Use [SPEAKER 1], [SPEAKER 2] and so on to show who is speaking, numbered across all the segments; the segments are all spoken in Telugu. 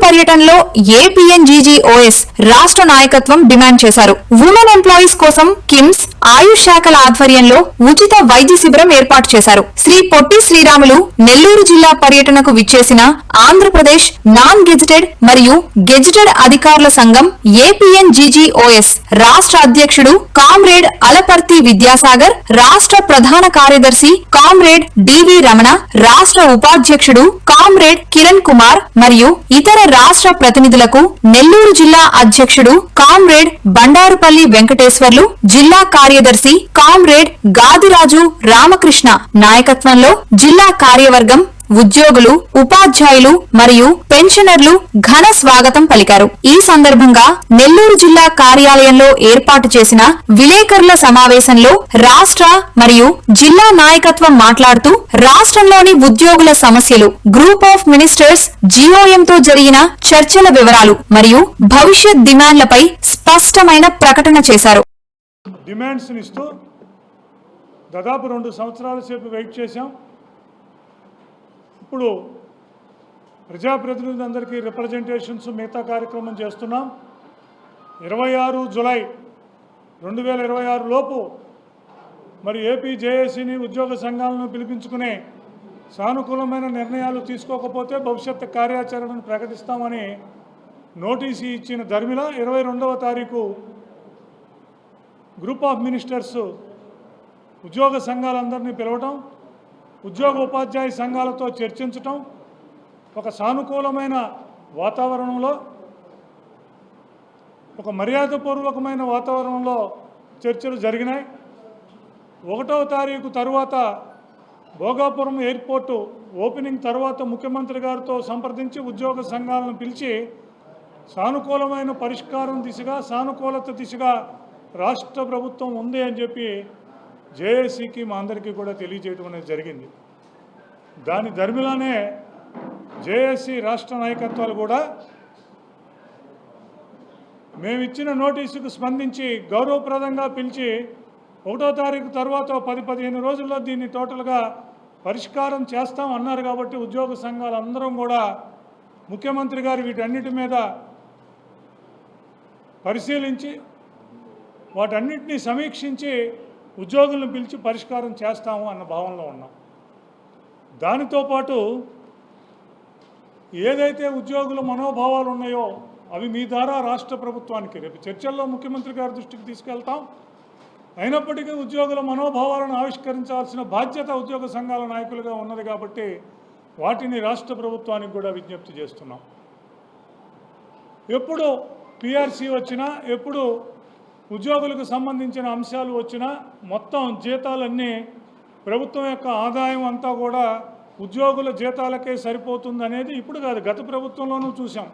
[SPEAKER 1] పర్యటనలో ఏపీఎన్జీజీఓఎస్ రాష్ట్ర నాయకత్వం డిమాండ్ చేశారు. ఉమెన్ ఎంప్లాయీస్ కోసం కిమ్స్, ఆయుష్ శాఖల ఆధ్వర్యంలో ఉచిత వైద్య శిబిరం ఏర్పాటు చేశారు. శ్రీ పొట్టి శ్రీరాములు నెల్లూరు జిల్లా పర్యటనకు విచ్చేసిన ఆంధ్రప్రదేశ్ నాన్ గెజిటెడ్ మరియు గెజిటెడ్ అధికారుల సంఘం ఏపీఎన్జీజీఓఎస్ రాష్ట్ర అధ్యక్షుడు కామ్రేడ్ అలపర్తి విద్యాసాగర్, రాష్ట్ర ప్రధాన కార్యదర్శి కామ్రేడ్ డివి రమణ, రాష్ట్ర ఉపాధ్యక్షుడు కామ్రేడ్ కిరణ్ కుమార్ మరియు ఇతర రాష్ట్ర ప్రతినిధులకు నెల్లూరు జిల్లా అధ్యక్షుడు కామ్రేడ్ బండారుపల్లి వెంకటేశ్వర్లు, జిల్లా కార్యదర్శి కామ్రేడ్ గాదిరాజు రామకృష్ణ నాయకత్వంలో జిల్లా కార్యవర్గం, ఉద్యోగులు, ఉపాధ్యాయులు మరియు పెన్షనర్లు ఘన స్వాగతం పలికారు. ఈ సందర్భంగా నెల్లూరు జిల్లా కార్యాలయంలో ఏర్పాటు చేసిన విలేకరుల సమావేశంలో రాష్ట్ర మరియు జిల్లా నాయకత్వం మాట్లాడుతూ రాష్ట్రంలోని ఉద్యోగుల సమస్యలు, గ్రూప్ ఆఫ్ మినిస్టర్స్ జీఓఎంతో జరిగిన చర్చల వివరాలు మరియు భవిష్యత్ డిమాండ్లపై స్పష్టమైన ప్రకటన చేశారు.
[SPEAKER 2] డిమాండ్స్ ఇస్తూ దాదాపు 2 సంవత్సరాల సేపు వెయిట్ చేశాం. ఇప్పుడు ప్రజాప్రతినిధులందరికీ రిప్రజెంటేషన్స్ మిగతా కార్యక్రమం చేస్తున్నాం. 26 జులై 2026 లోపు మరి ఏపీ జేఏసీని, ఉద్యోగ సంఘాలను పిలిపించుకునే సానుకూలమైన నిర్ణయాలు తీసుకోకపోతే భవిష్యత్తు కార్యాచరణను ప్రకటిస్తామని నోటీసు ఇచ్చిన ధర్మిల 22వ తారీఖు గ్రూప్ ఆఫ్ మినిస్టర్స్ ఉద్యోగ సంఘాలందరినీ పిలవటం, ఉద్యోగ ఉపాధ్యాయ సంఘాలతో చర్చించటం, ఒక సానుకూలమైన వాతావరణంలో, ఒక మర్యాదపూర్వకమైన వాతావరణంలో చర్చలు జరిగినాయి. 1వ తారీఖు తరువాత భోగాపురం ఎయిర్పోర్టు ఓపెనింగ్ తర్వాత ముఖ్యమంత్రి గారితో సంప్రదించి ఉద్యోగ సంఘాలను పిలిచి సానుకూలమైన పరిష్కారం దిశగా, సానుకూలత దిశగా రాష్ట్ర ప్రభుత్వం ఉంది అని చెప్పి జేఏసీకి మా అందరికీ కూడా తెలియజేయడం అనేది జరిగింది. దాని ధర్మిలానే జేఏసీ రాష్ట్ర నాయకత్వాలు కూడా మేమిచ్చిన నోటీసుకు స్పందించి గౌరవప్రదంగా పిలిచి 1వ తారీఖు తర్వాత 10-15 రోజుల్లో దీన్ని టోటల్గా పరిష్కారం చేస్తాం అన్నారు. కాబట్టి ఉద్యోగ సంఘాలందరం కూడా ముఖ్యమంత్రి గారు వీటన్నిటి మీద పరిశీలించి వాటన్నిటినీ సమీక్షించి ఉద్యోగులను పిలిచి పరిష్కారం చేస్తాము అన్న భావనలో ఉన్నాం. దానితో పాటు ఏదైతే ఉద్యోగుల మనోభావాలు ఉన్నాయో అవి మీ ద్వారా రాష్ట్ర ప్రభుత్వానికి రేపు చర్చల్లో ముఖ్యమంత్రి గారి దృష్టికి తీసుకెళ్తాం. అయినప్పటికీ ఉద్యోగుల మనోభావాలను ఆవిష్కరించాల్సిన బాధ్యత ఉద్యోగ సంఘాల నాయకులుగా ఉన్నది కాబట్టి వాటిని రాష్ట్ర ప్రభుత్వానికి కూడా విజ్ఞప్తి చేస్తున్నాం. ఎప్పుడు పిఆర్సీ వచ్చినా, ఎప్పుడు ఉద్యోగులకు సంబంధించిన అంశాలు వచ్చినా మొత్తం జీతాలన్నీ ప్రభుత్వం యొక్క ఆదాయం అంతా కూడా ఉద్యోగుల జీతాలకే సరిపోతుంది అనేది ఇప్పుడు కాదు, గత ప్రభుత్వంలోనూ చూసాం.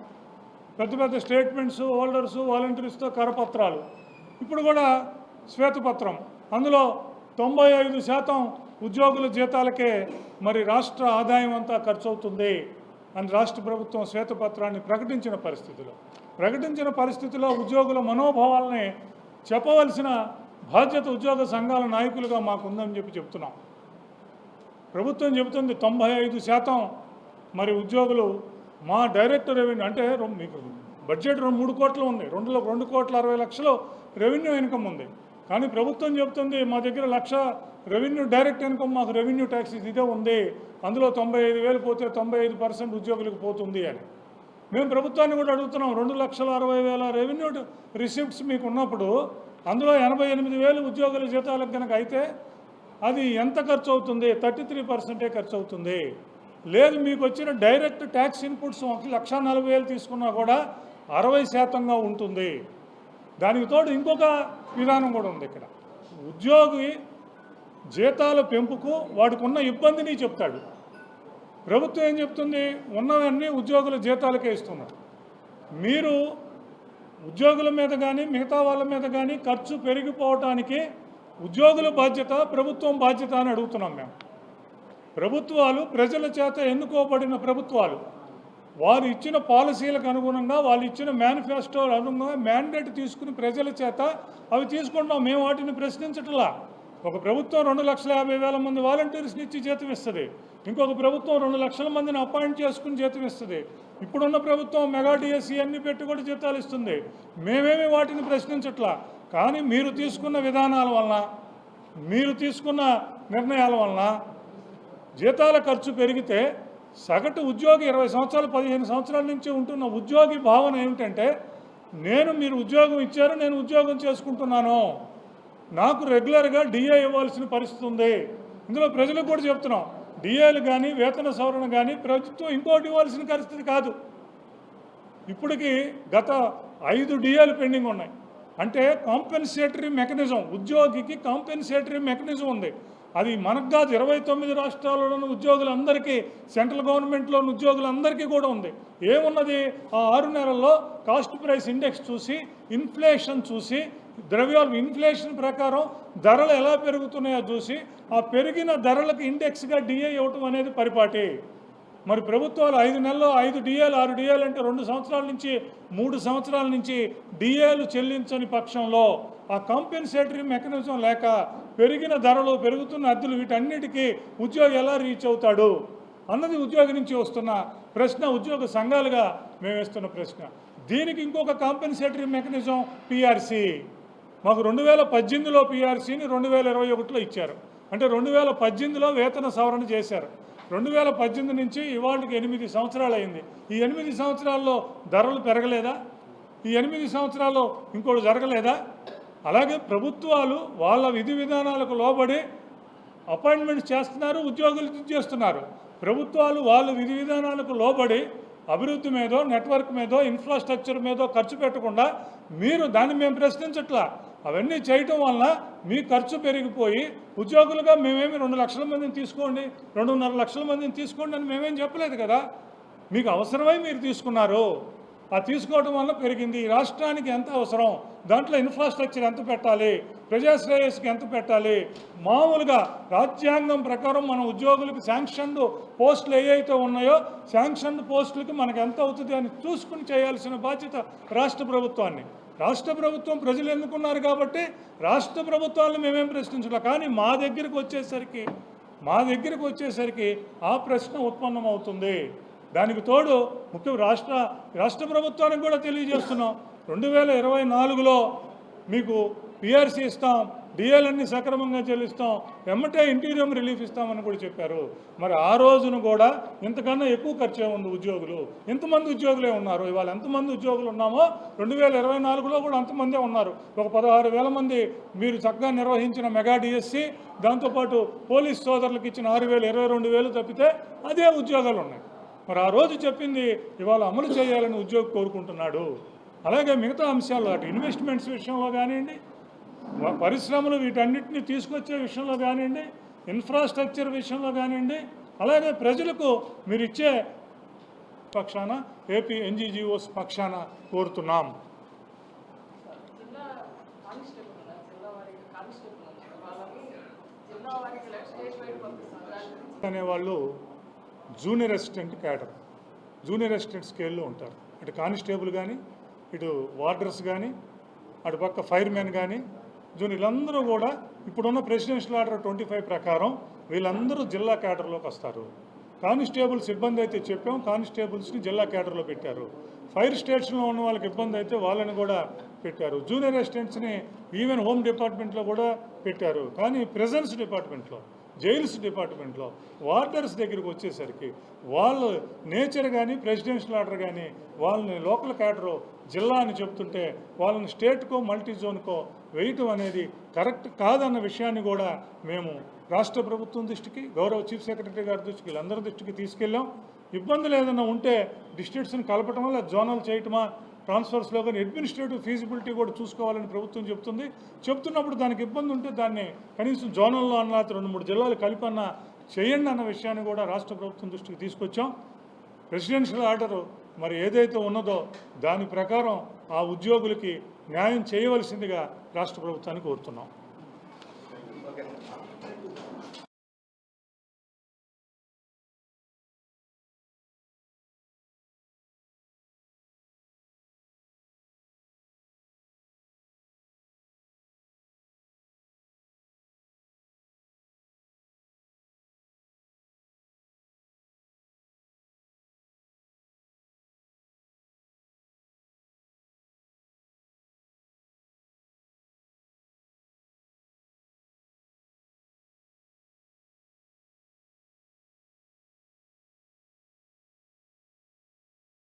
[SPEAKER 2] పెద్ద పెద్ద స్టేట్మెంట్స్, హోల్డర్సు, వాలంటీర్స్తో కరపత్రాలు, ఇప్పుడు కూడా శ్వేతపత్రం, అందులో 95% ఉద్యోగుల జీతాలకే మరి రాష్ట్ర ఆదాయం అంతా ఖర్చు అవుతుంది అని రాష్ట్ర ప్రభుత్వం శ్వేతపత్రాన్ని ప్రకటించిన పరిస్థితిలో ఉద్యోగుల మనోభావాలని చెప్పవలసిన బాధ్యత ఉద్యోగ సంఘాల నాయకులుగా మాకుందని చెప్తున్నాం. ప్రభుత్వం చెబుతుంది 95% మరి ఉద్యోగులు మా డైరెక్ట్ రెవెన్యూ అంటే మీకు బడ్జెట్ 3 కోట్లు ఉంది, 2,60,00,000 రెవెన్యూ ఇన్కమ్ ఉంది. కానీ ప్రభుత్వం చెబుతుంది మా దగ్గర 1,00,000 రెవెన్యూ డైరెక్ట్ ఇన్కమ్, మాకు రెవెన్యూ ట్యాక్స్ ఇదే ఉంది, అందులో 95,000 పోతే 95% ఉద్యోగులకు పోతుంది అని. మేము ప్రభుత్వాన్ని కూడా అడుగుతున్నాం, 2,60,000 రెవెన్యూ రిసిప్ట్స్ మీకు ఉన్నప్పుడు అందులో 88,000 ఉద్యోగుల జీతాలకు కనుక అయితే అది ఎంత ఖర్చు అవుతుంది? 33% ఖర్చు అవుతుంది. లేదు మీకు వచ్చిన డైరెక్ట్ ట్యాక్స్ ఇన్పుట్స్ 1,40,000 తీసుకున్నా కూడా 60% ఉంటుంది. దానికి తోడు ఇంకొక విధానం కూడా ఉంది. ఇక్కడ ఉద్యోగి జీతాల పెంపుకు వాడికి ఉన్న ఇబ్బందిని చెప్తాడు. ప్రభుత్వం ఏం చెప్తుంది? ఉన్నవన్నీ ఉద్యోగుల జీతాలకే ఇస్తున్నారు. మీరు ఉద్యోగుల మీద కానీ మిగతా వాళ్ళ మీద కానీ ఖర్చు పెరిగిపోవటానికి ఉద్యోగుల బాధ్యత, ప్రభుత్వం బాధ్యత అని అడుగుతున్నాం మేము. ప్రభుత్వాలు ప్రజల చేత ఎన్నుకోబడిన ప్రభుత్వాలు, వారు ఇచ్చిన పాలసీలకు అనుగుణంగా, వాళ్ళు ఇచ్చిన మేనిఫెస్టోలు అనుగుణంగా మ్యాండేట్ తీసుకుని ప్రజల చేత అవి తీసుకుంటాం. మేము వాటిని ప్రశ్నించట్లా. ఒక ప్రభుత్వం 2,50,000 మంది వాలంటీర్స్ని ఇచ్చి జీతం ఇస్తుంది, ఇంకొక ప్రభుత్వం 2 లక్షల మందిని అపాయింట్ చేసుకుని జీతం ఇస్తుంది. ఇప్పుడున్న ప్రభుత్వం మెగా డిఎస్సి అన్ని పెట్టి కూడా జీతాలు ఇస్తుంది. మేమేమి వాటిని ప్రశ్నించట్లా. కానీ మీరు తీసుకున్న విధానాల వలన, మీరు తీసుకున్న నిర్ణయాల వలన జీతాల ఖర్చు పెరిగితే సగటు ఉద్యోగి 20 సంవత్సరాలు 15 సంవత్సరాల నుంచి ఉంటున్న ఉద్యోగి భావన ఏమిటంటే, మీరు ఉద్యోగం ఇచ్చారు, నేను ఉద్యోగం చేసుకుంటున్నాను, నాకు రెగ్యులర్గా డిఏ ఇవ్వాల్సిన పరిస్థితి ఉంది. ఇందులో ప్రజలకు కూడా చెప్తున్నాం, డిఏలు కానీ వేతన సవరణ కానీ ప్రభుత్వం ఇంకోటి ఇవ్వాల్సిన పరిస్థితి కాదు. ఇప్పటికి గత 5 డిఏలు పెండింగ్ ఉన్నాయి. అంటే కాంపెన్సేటరీ మెకానిజం, ఉద్యోగికి కాంపెన్సేటరీ మెకానిజం ఉంది. అది మనకు కాదు, 29 రాష్ట్రాల్లోని ఉద్యోగులందరికీ, సెంట్రల్ గవర్నమెంట్లోని ఉద్యోగులందరికీ కూడా ఉంది. ఏమున్నది? ఆ 6 నెలల్లో కాస్ట్ ప్రైస్ ఇండెక్స్ చూసి, ఇన్ఫ్లేషన్ చూసి, ద్రవ్యోల్బణం ఇన్ఫ్లేషన్ ప్రకారం ధరలు ఎలా పెరుగుతున్నాయో చూసి, ఆ పెరిగిన ధరలకు ఇండెక్స్గా డిఏ ఇవ్వటం అనేది పరిపాటి. మరి ప్రభుత్వాలు 5 నెలల్లో 5 డిఏలు 6 డిఏలు అంటే 2 సంవత్సరాల నుంచి 3 సంవత్సరాల నుంచి డిఏలు చెల్లించని పక్షంలో ఆ కాంపెన్సేటరీ మెకానిజం లేక పెరిగిన ధరలు, పెరుగుతున్న అద్దెలు, వీటన్నిటికీ ఉద్యోగి ఎలా రీచ్ అవుతాడు అన్నది ఉద్యోగి నుంచి వస్తున్న ప్రశ్న, ఉద్యోగ సంఘాలుగా మేము వేస్తున్న ప్రశ్న. దీనికి ఇంకొక కాంపెన్సేటరీ మెకానిజం పిఆర్సీ. మాకు 2018లో పిఆర్సీని 2021లో ఇచ్చారు. అంటే 2018లో వేతన సవరణ చేశారు. 2018 నుంచి ఇవాళకి 8 సంవత్సరాలు అయింది. ఈ 8 సంవత్సరాల్లో ధరలు పెరగలేదా? ఈ 8 సంవత్సరాల్లో ఇంకోటి జరగలేదా? అలాగే ప్రభుత్వాలు వాళ్ళ విధి విధానాలకు లోబడి అపాయింట్మెంట్స్ చేస్తున్నారు, ఉద్యోగులు చేస్తున్నారు. ప్రభుత్వాలు వాళ్ళ విధి విధానాలకు లోబడి అభివృద్ధి మీదో, నెట్వర్క్ మీదో, ఇన్ఫ్రాస్ట్రక్చర్ మీదో ఖర్చు పెట్టకుండా దాన్ని మేము ప్రశ్నించట్లా. అవన్నీ చేయటం వలన మీ ఖర్చు పెరిగిపోయి ఉద్యోగులుగా మేమేమి 2 లక్షల మందిని తీసుకోండి, 2.5 లక్షల మందిని తీసుకోండి అని మేమేం చెప్పలేదు కదా. మీకు అవసరమై మీరు తీసుకున్నారు. ఆ తీసుకోవడం వల్ల పెరిగింది. ఈ రాష్ట్రానికి ఎంత అవసరం, దాంట్లో ఇన్ఫ్రాస్ట్రక్చర్ ఎంత పెట్టాలి, ప్రజాశ్రేయస్కి ఎంత పెట్టాలి, మామూలుగా రాజ్యాంగం ప్రకారం మన ఉద్యోగులకు శాంక్షన్డ్ పోస్టులు ఏవైతే ఉన్నాయో శాంక్షన్డ్ పోస్టులకి మనకు ఎంత అవుతుంది అని చూసుకుని చేయాల్సిన బాధ్యత రాష్ట్ర ప్రభుత్వాన్ని. రాష్ట్ర ప్రభుత్వం ప్రజలు ఎన్నుకున్నారు కాబట్టి రాష్ట్ర ప్రభుత్వాలను మేమేం ప్రశ్నించాలి. కానీ మా దగ్గరికి వచ్చేసరికి ఆ ప్రశ్న ఉత్పన్నమవుతుంది. దానికి తోడు ముఖ్యం రాష్ట్ర ప్రభుత్వానికి కూడా తెలియజేస్తున్నాం, 2024లో మీకు పిఆర్సీ ఇస్తాం, డిఏలన్నీ సక్రమంగా చెల్లిస్తాం, వెంబటే ఇంటీరియం రిలీఫ్ ఇస్తామని కూడా చెప్పారు. మరి ఆ రోజున కూడా ఇంతకన్నా ఎక్కువ ఖర్చే ఉంది. ఉద్యోగులు ఎంతమంది ఉద్యోగులే ఉన్నారు? ఇవాళ ఎంతమంది ఉద్యోగులు ఉన్నామో 2024లో కూడా అంతమందే ఉన్నారు. ఒక 16,000 మంది మీరు చక్కగా నిర్వహించిన మెగా డిఎస్సి, దాంతోపాటు పోలీస్ సోదరులకు ఇచ్చిన 6,000, 22,000 తప్పితే అదే ఉద్యోగాలు ఉన్నాయి. మరి ఆ రోజు చెప్పింది ఇవాళ అమలు చేయాలని ఉద్యోగి కోరుకుంటున్నాడు. అలాగే మిగతా అంశాలు, అటు ఇన్వెస్ట్మెంట్స్ విషయంలో కానివ్వండి, పరిశ్రమలు వీటన్నిటిని తీసుకొచ్చే విషయంలో కానివ్వండి, ఇన్ఫ్రాస్ట్రక్చర్ విషయంలో కానివ్వండి, అలాగే ప్రజలకు మీరు ఇచ్చే పక్షాన ఏపీ ఎన్జీఓస్ పక్షాన కోరుతున్నాం. అనేవాళ్ళు junior assistant cadre, junior assistant స్కేల్లో ఉంటారు. ఇటు కానిస్టేబుల్ కానీ, ఇటు వార్డర్స్ కానీ, అటు పక్క ఫైర్మెన్ కానీ, వీళ్ళందరూ కూడా ఇప్పుడున్న ప్రెసిడెన్షియల్ ఆర్డర్ 25 ప్రకారం వీళ్ళందరూ జిల్లా క్యాడర్లోకి వస్తారు. కానిస్టేబుల్స్ ఇబ్బంది అయితే చెప్పాం, కానిస్టేబుల్స్ని జిల్లా క్యాడర్లో పెట్టారు. ఫైర్ స్టేషన్లో ఉన్న వాళ్ళకి ఇబ్బంది అయితే వాళ్ళని కూడా పెట్టారు. జూనియర్ అసిస్టెంట్స్ని ఈవెన్ హోమ్ డిపార్ట్మెంట్లో కూడా పెట్టారు. కానీ ప్రిజన్స్ డిపార్ట్మెంట్లో, జైల్స్ డిపార్ట్మెంట్లో, వార్డర్స్ దగ్గరికి వచ్చేసరికి వాళ్ళ నేచర్ కానీ, ప్రెసిడెన్షియల్ ఆర్డర్ కానీ వాళ్ళని లోకల్ క్యాడరు జిల్లా అని చెప్తుంటే వాళ్ళని స్టేట్కో మల్టీ జోన్కో వేయటం అనేది కరెక్ట్ కాదన్న విషయాన్ని కూడా మేము రాష్ట్ర ప్రభుత్వం దృష్టికి, గౌరవ చీఫ్ సెక్రటరీ గారి దృష్టికి, వీళ్ళందరి దృష్టికి తీసుకెళ్ళాం. ఇబ్బందులు ఏదైనా ఉంటే డిస్ట్రిక్ట్స్ని కలపటమా లేదా జోనల్ చేయటమా, ట్రాన్స్ఫర్స్లో కానీ అడ్మినిస్ట్రేటివ్ ఫీజిబిలిటీ కూడా చూసుకోవాలని ప్రభుత్వం చెప్తున్నప్పుడు దానికి ఇబ్బంది ఉంటే దాన్ని కనీసం జోనల్లో అన్న 2-3 జిల్లాలు కలిపన్నా చేయండి అన్న విషయాన్ని కూడా రాష్ట్ర ప్రభుత్వం దృష్టికి తీసుకొచ్చాం. ప్రెసిడెన్షియల్ ఆర్డరు మరి ఏదైతే ఉన్నదో దాని ప్రకారం ఆ ఉద్యోగులకి న్యాయం చేయవలసిందిగా రాష్ట్ర ప్రభుత్వాన్ని కోరుతున్నాం.